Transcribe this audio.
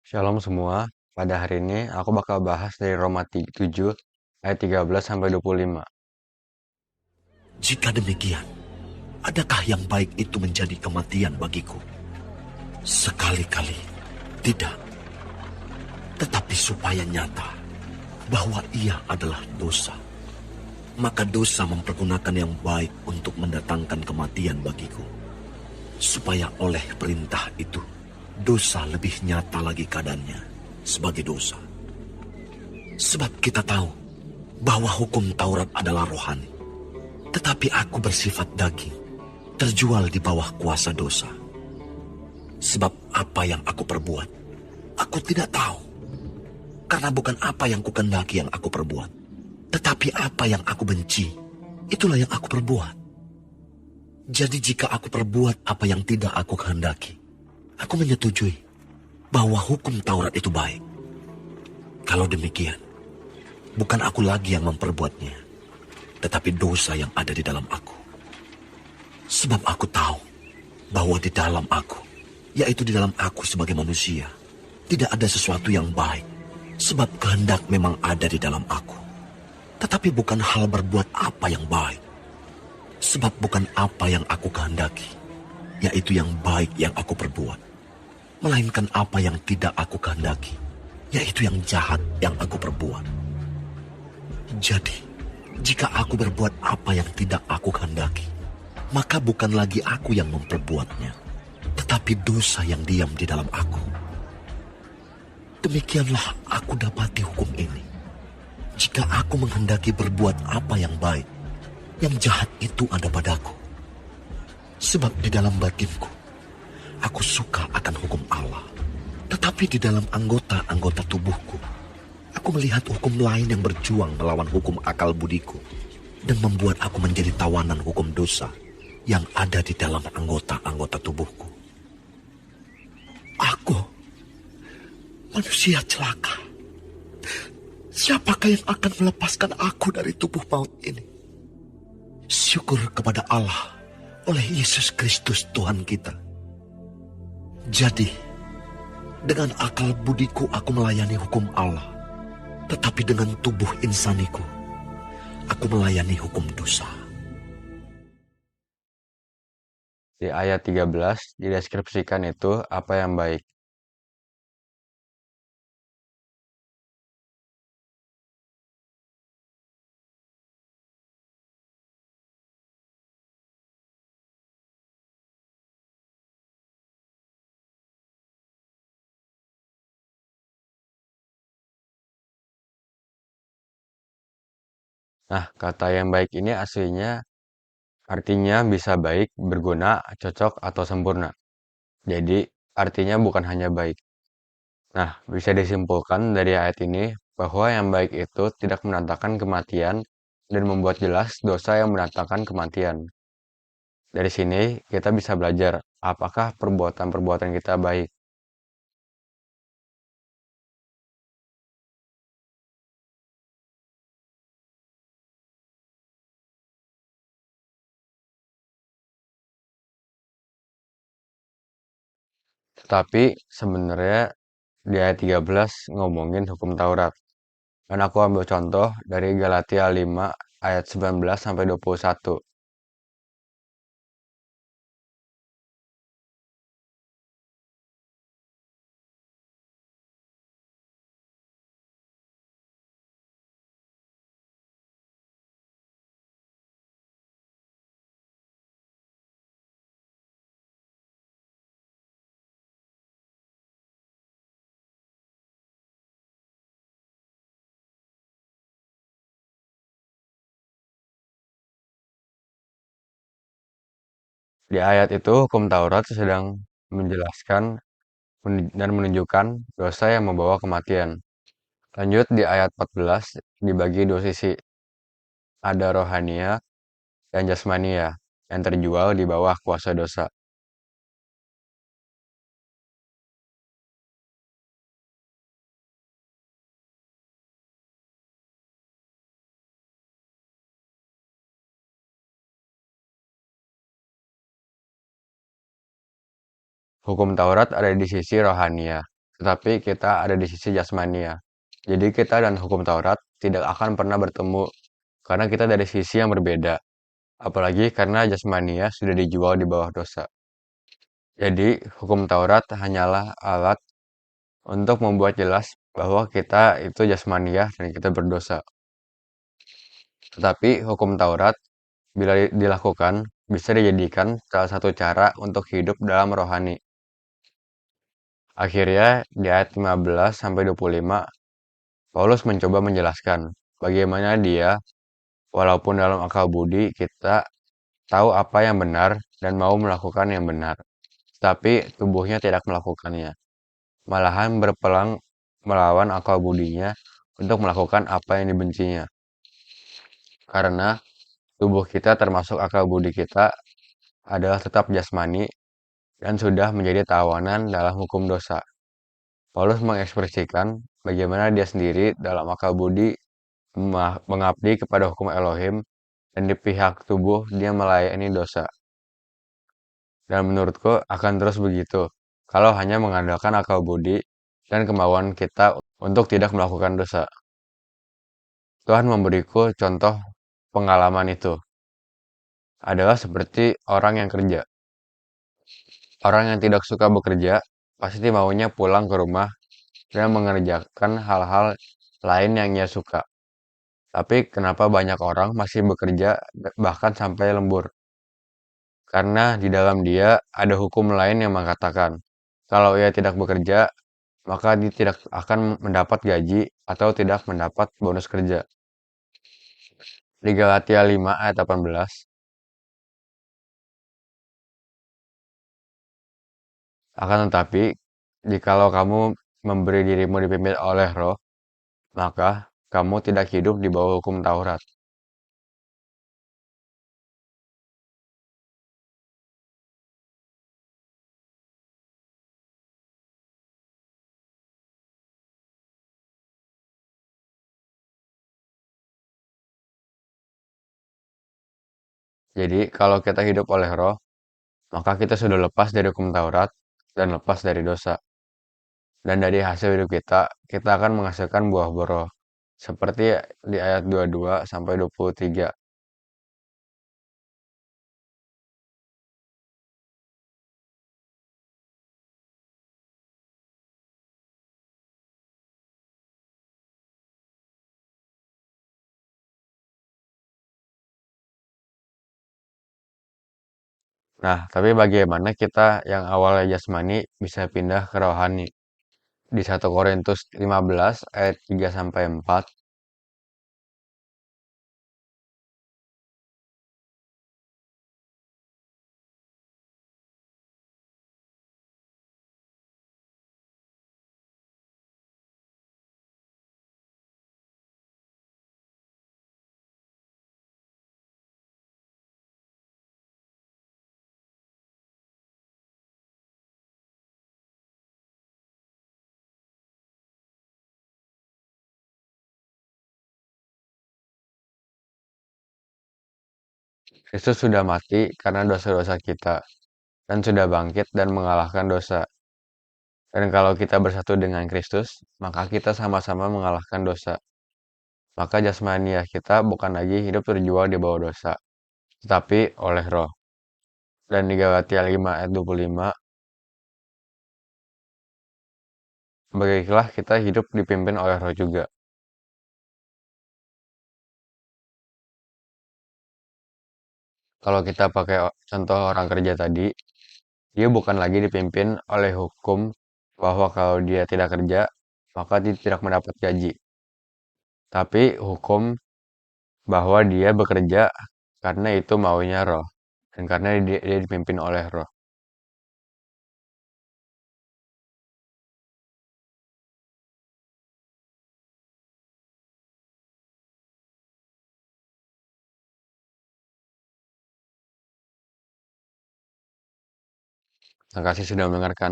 Shalom semua, pada hari ini aku bakal bahas dari Roma 7 ayat 13 sampai 25. Jika demikian, adakah yang baik itu menjadi kematian bagiku? Sekali-kali tidak, tetapi supaya nyata bahwa ia adalah dosa. Maka dosa mempergunakan yang baik untuk mendatangkan kematian bagiku. Supaya oleh perintah itu, dosa lebih nyata lagi keadaannya sebagai dosa. Sebab kita tahu bahwa hukum Taurat adalah rohani. Tetapi aku bersifat daging, terjual di bawah kuasa dosa. Sebab apa yang aku perbuat, aku tidak tahu. Karena bukan apa yang kukendaki yang aku perbuat, tetapi apa yang aku benci, itulah yang aku perbuat. Jadi jika aku perbuat apa yang tidak aku kehendaki, aku menyetujui bahwa hukum Taurat itu baik. Kalau demikian, bukan aku lagi yang memperbuatnya, tetapi dosa yang ada di dalam aku. Sebab aku tahu bahwa di dalam aku, yaitu di dalam aku sebagai manusia, tidak ada sesuatu yang baik. Sebab kehendak memang ada di dalam aku. Tetapi bukan hal berbuat apa yang baik. Sebab bukan apa yang aku kehendaki, yaitu yang baik yang aku perbuat. Melainkan apa yang tidak aku kehendaki, yaitu yang jahat yang aku perbuat. Jadi, jika aku berbuat apa yang tidak aku kehendaki, maka bukan lagi aku yang memperbuatnya, tetapi dosa yang diam di dalam aku. Demikianlah aku dapati hukum ini. Jika aku menghendaki berbuat apa yang baik, yang jahat itu ada padaku. Sebab di dalam batinku, aku suka akan hukum Allah. Tetapi di dalam anggota-anggota tubuhku, aku melihat hukum lain yang berjuang melawan hukum akal budiku dan membuat aku menjadi tawanan hukum dosa yang ada di dalam anggota-anggota tubuhku. Aku, manusia celaka. Siapakah yang akan melepaskan aku dari tubuh maut ini? Syukur kepada Allah oleh Yesus Kristus Tuhan kita. Jadi, dengan akal budiku aku melayani hukum Allah. Tetapi dengan tubuh insaniku, aku melayani hukum dosa. Di ayat 13 dideskripsikan itu apa yang baik. Nah, kata yang baik ini aslinya artinya bisa baik, berguna, cocok, atau sempurna. Jadi, artinya bukan hanya baik. Nah, bisa disimpulkan dari ayat ini bahwa yang baik itu tidak mendatangkan kematian dan membuat jelas dosa yang mendatangkan kematian. Dari sini kita bisa belajar apakah perbuatan-perbuatan kita baik. Tetapi sebenarnya di ayat 13 ngomongin hukum Taurat. Dan aku ambil contoh dari Galatia 5 ayat 19 sampai 21. Di ayat itu hukum Taurat sedang menjelaskan dan menunjukkan dosa yang membawa kematian. Lanjut di ayat 14 dibagi dua sisi. Ada rohania dan jasmania yang terjual di bawah kuasa dosa. Hukum Taurat ada di sisi rohania. tetapi kita ada di sisi jasmania. Jadi kita dan hukum Taurat tidak akan pernah bertemu karena kita dari sisi yang berbeda. Apalagi karena jasmania sudah dijual di bawah dosa. Jadi hukum Taurat hanyalah alat untuk membuat jelas bahwa kita itu jasmania dan kita berdosa. Tetapi hukum Taurat bila dilakukan bisa dijadikan salah satu cara untuk hidup dalam rohani. Akhirnya di ayat 15 sampai 25 Paulus mencoba menjelaskan bagaimana dia walaupun dalam akal budi kita tahu apa yang benar dan mau melakukan yang benar, tapi tubuhnya tidak melakukannya. Malahan berpelang melawan akal budinya untuk melakukan apa yang dibencinya. Karena tubuh kita termasuk akal budi kita adalah tetap jasmani dan sudah menjadi tawanan dalam hukum dosa. Paulus mengekspresikan bagaimana dia sendiri dalam akal budi mengabdi kepada hukum Elohim dan di pihak tubuh dia melayani dosa. Dan menurutku akan terus begitu kalau hanya mengandalkan akal budi dan kemauan kita untuk tidak melakukan dosa. Tuhan memberiku contoh pengalaman itu adalah seperti orang yang kerja. Orang yang tidak suka bekerja pasti maunya pulang ke rumah dan mengerjakan hal-hal lain yang ia suka. Tapi kenapa banyak orang masih bekerja bahkan sampai lembur? Karena di dalam dia ada hukum lain yang mengatakan, kalau ia tidak bekerja, maka dia tidak akan mendapat gaji atau tidak mendapat bonus kerja. Di Galatia 5 ayat 18, akan tetapi, jikalau kamu memberi dirimu dipimpin oleh roh, maka kamu tidak hidup di bawah hukum Taurat. Jadi, kalau kita hidup oleh roh, maka kita sudah lepas dari hukum Taurat dan lepas dari dosa. Dan dari hasil hidup kita akan menghasilkan buah roh. Seperti di ayat 22 sampai 23. Nah, tapi bagaimana kita yang awalnya jasmani bisa pindah ke rohani? Di 1 Korintus 15 ayat 3 sampai 4, Kristus sudah mati karena dosa-dosa kita dan sudah bangkit dan mengalahkan dosa. Dan kalau kita bersatu dengan Kristus, maka kita sama-sama mengalahkan dosa. Maka jasmania kita bukan lagi hidup terjual di bawah dosa, tetapi oleh roh. Dan di Galatia 5 ayat 25, baiklah kita hidup dipimpin oleh roh juga. Kalau kita pakai contoh orang kerja tadi, dia bukan lagi dipimpin oleh hukum bahwa kalau dia tidak kerja, maka dia tidak mendapat gaji. Tapi hukum bahwa dia bekerja karena itu maunya roh. Dan karena dia dipimpin oleh roh. Terima kasih sudah mendengarkan.